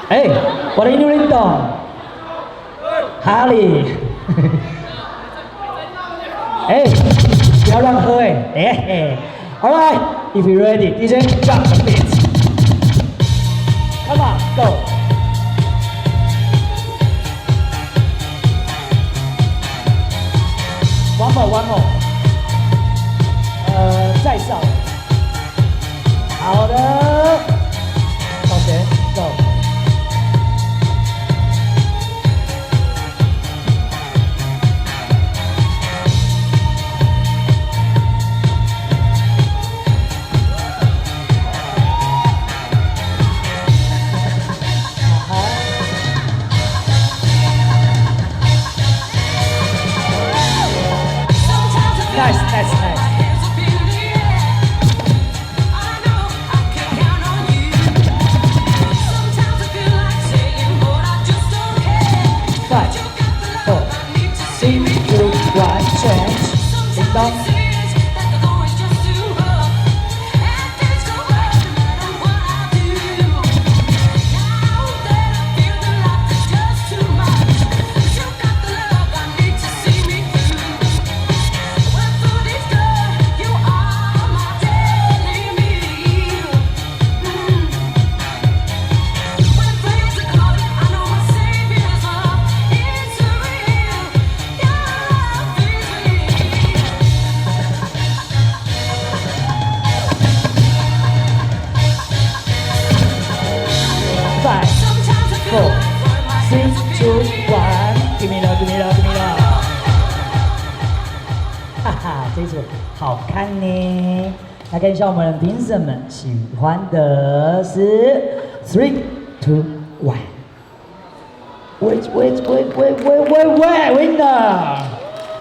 哎，我的 运动，哈利，哎，不要乱喝哎，All right, if you're ready, DJ, drop the beat. Come on, go. One more. 再上。好的，往前 go。Nice. Five, four, three, two, one, change. Ding dong. Five, four, three, two, one. Give me love. 哈哈，这一组好看呢。来看一下我们评审们喜欢的是 three, two, one. Wait, winner.